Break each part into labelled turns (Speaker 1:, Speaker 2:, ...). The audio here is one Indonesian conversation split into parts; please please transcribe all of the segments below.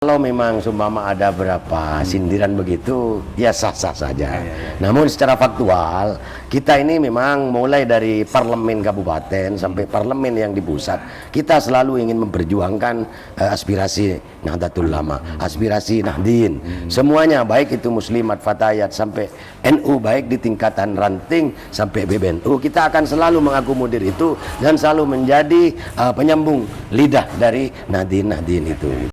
Speaker 1: Kalau memang seumpama ada berapa sindiran begitu, ya sah-sah saja. Namun secara faktual, kita ini memang mulai dari parlemen kabupaten sampai parlemen yang di pusat, kita selalu ingin memperjuangkan aspirasi Nahdlatul Ulama, aspirasi Nahdien. Semuanya, baik itu Muslimat, Fatayat, sampai NU, baik di tingkatan ranting sampai PBNU, kita akan selalu mengakomodir itu dan selalu menjadi penyambung lidah dari Nahdien itu.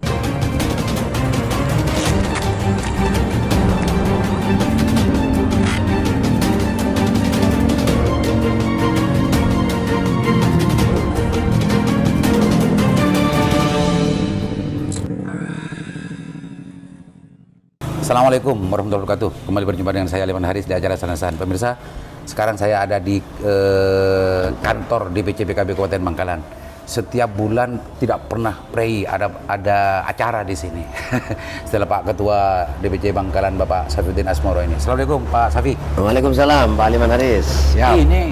Speaker 2: Assalamualaikum warahmatullahi wabarakatuh. Kembali berjumpa dengan saya Aliman Haris di acara Sanasan. Pemirsa, sekarang saya ada di kantor DPC PKB Kabupaten Bangkalan. Setiap bulan tidak pernah prei ada acara di sini. Setelah Pak Ketua DPC Bangkalan Bapak Safiuddin Asmoro ini. Assalamualaikum Pak Safi.
Speaker 1: Waalaikumsalam Pak Aliman Haris. Siap.
Speaker 2: Ini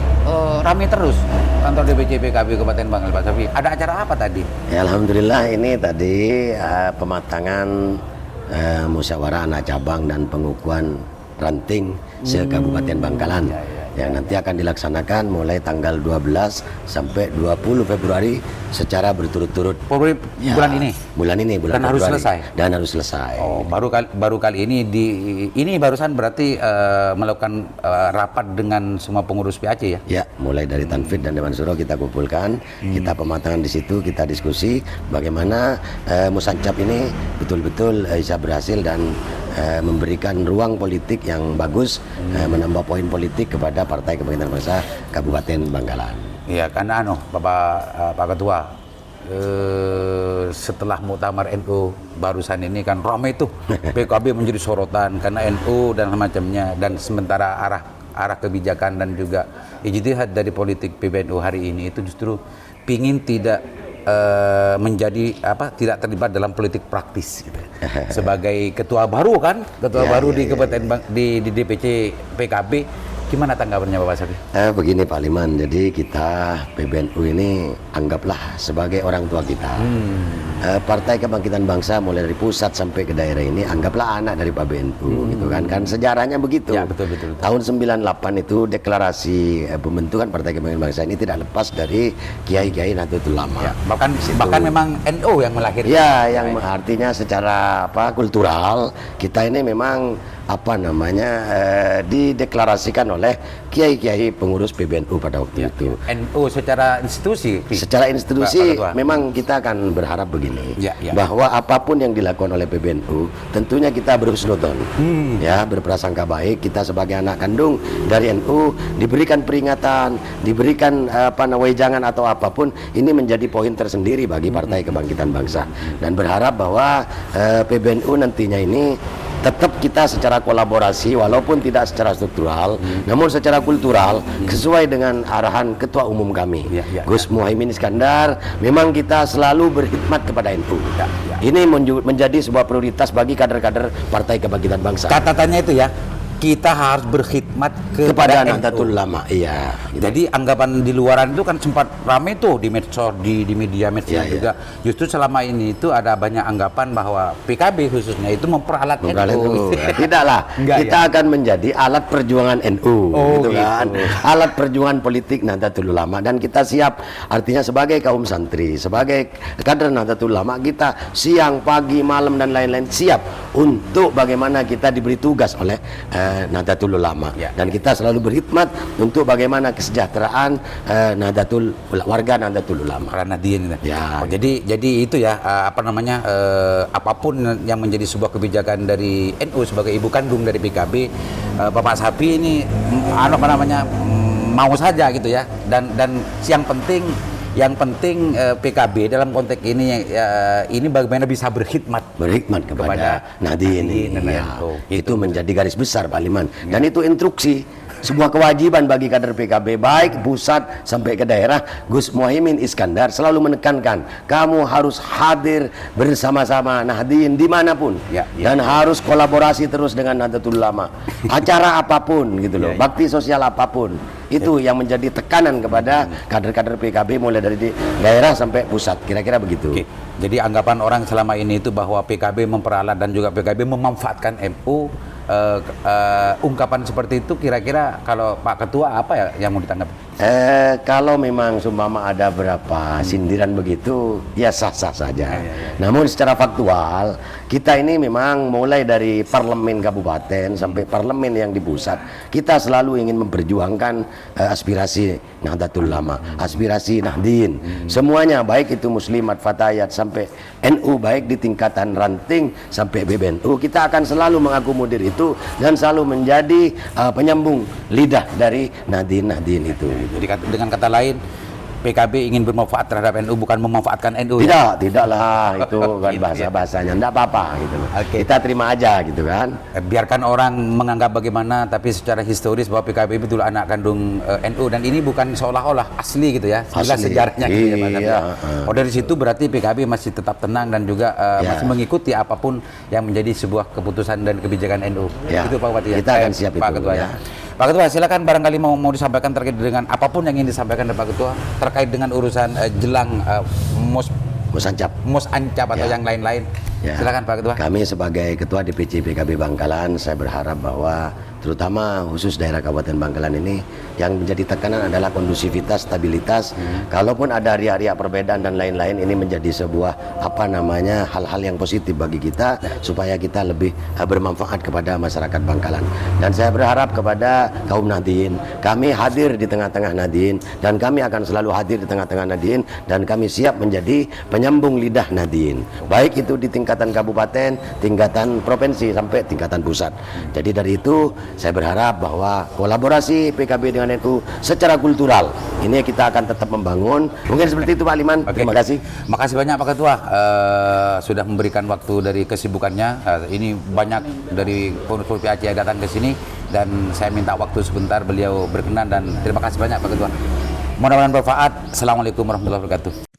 Speaker 2: ramai terus kantor DPC PKB Kabupaten Bangkalan Pak Safi. Ada acara apa tadi?
Speaker 1: Ya, alhamdulillah ini tadi pematangan musyawarah anak cabang dan pengukuhan ranting se-Kabupaten Bangkalan yang nanti akan dilaksanakan mulai tanggal 12 sampai 20 Februari secara berturut-turut.
Speaker 2: Bulan ini?
Speaker 1: Bulan ini, bulan
Speaker 2: Dan
Speaker 1: Februari.
Speaker 2: harus selesai?
Speaker 1: Dan harus selesai.
Speaker 2: Oh, baru kali ini ini barusan berarti melakukan rapat dengan semua pengurus PAC ya?
Speaker 1: Ya, mulai dari Tanfid dan Dewan Suro kita kumpulkan, kita pematangan di situ, kita diskusi bagaimana Musancap ini betul-betul bisa berhasil dan memberikan ruang politik yang bagus, menambah poin politik kepada Partai Kebangkitan Bangsa Kabupaten Bangkalan.
Speaker 2: Iya, karena Pak Ketua, setelah muktamar NU barusan ini kan ramai tuh PKB menjadi sorotan karena NU dan semacamnya, dan sementara arah kebijakan dan juga ijtihad dari politik PBNU hari ini itu justru pingin tidak menjadi tidak terlibat dalam politik praktis gitu. Sebagai ketua baru kan, di Kabupaten di DPC PKB, gimana tanggapannya Bapak Safi?
Speaker 1: Begini Pak Liman, jadi kita PBNU ini anggaplah sebagai orang tua kita. Partai Kebangkitan Bangsa mulai dari pusat sampai ke daerah ini anggaplah anak dari PBNU gitu kan. Kan sejarahnya begitu.
Speaker 2: Ya, betul.
Speaker 1: Tahun 98 itu deklarasi pembentukan Partai Kebangkitan Bangsa ini tidak lepas dari kiai-kiai Nahdlatul Ulama. Ya,
Speaker 2: bahkan memang NU yang melahirkan.
Speaker 1: Ya, yang artinya secara kultural kita ini memang dideklarasikan oleh kiai-kiai pengurus PBNU pada waktu itu.
Speaker 2: NU secara institusi.
Speaker 1: Secara institusi memang kita akan berharap begini, bahwa apapun yang dilakukan oleh PBNU tentunya kita berhusnudzon, berprasangka baik. Kita sebagai anak kandung dari NU diberikan peringatan, diberikan wejangan atau apapun, ini menjadi poin tersendiri bagi Partai Kebangkitan Bangsa, dan berharap bahwa PBNU nantinya ini tetap kita secara kolaborasi walaupun tidak secara struktural, namun secara kultural sesuai dengan arahan Ketua Umum kami, Gus Muhaimin Iskandar. Memang kita selalu berkhidmat kepada NU. Ini menjadi sebuah prioritas bagi kader-kader Partai Kebangkitan Bangsa.
Speaker 2: Catatannya itu ya, kita harus berkhidmat kepada
Speaker 1: Nahdlatul Ulama. Iya.
Speaker 2: Jadi anggapan di luaran itu kan sempat ramai tuh di medsos, di media juga. Justru selama ini itu ada banyak anggapan bahwa PKB khususnya itu memperalat NU.
Speaker 1: Tidaklah. Kita akan menjadi alat perjuangan NU, gitu kan. Alat perjuangan politik Nahdlatul Ulama, dan kita siap. Artinya sebagai kaum santri, sebagai kader Nahdlatul Ulama, kita siang, pagi, malam dan lain-lain siap untuk bagaimana kita diberi tugas oleh Nahdlatul Ulama, dan kita selalu berkhidmat untuk bagaimana kesejahteraan warga Nahdlatul Ulama.
Speaker 2: Karena dia jadi itu ya, apapun yang menjadi sebuah kebijakan dari NU sebagai ibu kandung dari PKB, Bapak Safi ini mau saja gitu ya, dan yang penting PKB dalam konteks ini bagaimana bisa berkhidmat
Speaker 1: kepada Nahdien. Itu menjadi garis besar Pak Liman, dan itu instruksi, sebuah kewajiban bagi kader PKB baik pusat sampai ke daerah. Gus Muhaimin Iskandar selalu menekankan, kamu harus hadir bersama-sama Nahdien dimanapun, dan harus kolaborasi terus dengan Nahdlatul Ulama, acara apapun gitu loh, bakti sosial apapun. Itu yang menjadi tekanan kepada kader-kader PKB mulai dari di daerah sampai pusat, kira-kira begitu.
Speaker 2: Oke. Jadi anggapan orang selama ini itu bahwa PKB memperalat dan juga PKB memanfaatkan NU. Ungkapan seperti itu kira-kira kalau Pak Ketua apa ya yang mau ditanggapi?
Speaker 1: Kalau memang sumpama ada berapa sindiran begitu, ya sah-sah saja. Namun secara faktual, kita ini memang mulai dari parlemen kabupaten sampai parlemen yang di pusat, kita selalu ingin memperjuangkan aspirasi Nahdlatul Ulama, aspirasi Nahdien. Semuanya, baik itu Muslimat, Fatayat, sampai NU, baik di tingkatan ranting sampai PBNU, kita akan selalu mengakomodir itu dan selalu menjadi penyambung lidah dari Nahdien itu.
Speaker 2: Jadi dengan kata lain, PKB ingin bermanfaat terhadap NU, bukan memanfaatkan NU.
Speaker 1: Tidaklah, itu kan bahasa-bahasanya, enggak apa-apa gitu. Kita terima aja gitu kan.
Speaker 2: Biarkan orang menganggap bagaimana, tapi secara historis bahwa PKB betul anak kandung NU, dan ini bukan seolah-olah asli gitu ya. Jelas sejarahnya gitu ya, Pak. Dari situ berarti PKB masih tetap tenang dan juga masih mengikuti apapun yang menjadi sebuah keputusan dan kebijakan NU. Itu Pak Bupati.
Speaker 1: Kita akan siap
Speaker 2: Pak
Speaker 1: itu,
Speaker 2: Ketua ya. Pak Ketua, silakan barangkali mau disampaikan terkait dengan apapun yang ingin disampaikan dari Pak Ketua terkait dengan urusan jelang Mus Ancap atau yang lain-lain. Silakan Pak Ketua.
Speaker 1: Kami sebagai Ketua DPC PKB Bangkalan, saya berharap bahwa terutama khusus daerah Kabupaten Bangkalan ini yang menjadi tekanan adalah kondusivitas, stabilitas. Kalaupun ada riak-riak perbedaan dan lain-lain, ini menjadi sebuah hal-hal yang positif bagi kita supaya kita lebih bermanfaat kepada masyarakat Bangkalan. Dan saya berharap kepada kaum Nahdien, kami hadir di tengah-tengah Nahdien dan kami akan selalu hadir di tengah-tengah Nahdien dan kami siap menjadi penyambung lidah Nahdien. Baik itu di tingkatan kabupaten, tingkatan provinsi sampai tingkatan pusat. Jadi dari itu saya berharap bahwa kolaborasi PKB dengan NU secara kultural ini kita akan tetap membangun. Mungkin seperti itu Pak Liman. Terima kasih.
Speaker 2: Makasih banyak Pak Ketua sudah memberikan waktu dari kesibukannya. Ini banyak dari pengurus PAC yang datang ke sini dan saya minta waktu sebentar, beliau berkenan, dan terima kasih banyak Pak Ketua. Mudah-mudahan bermanfaat. Assalamualaikum warahmatullahi wabarakatuh.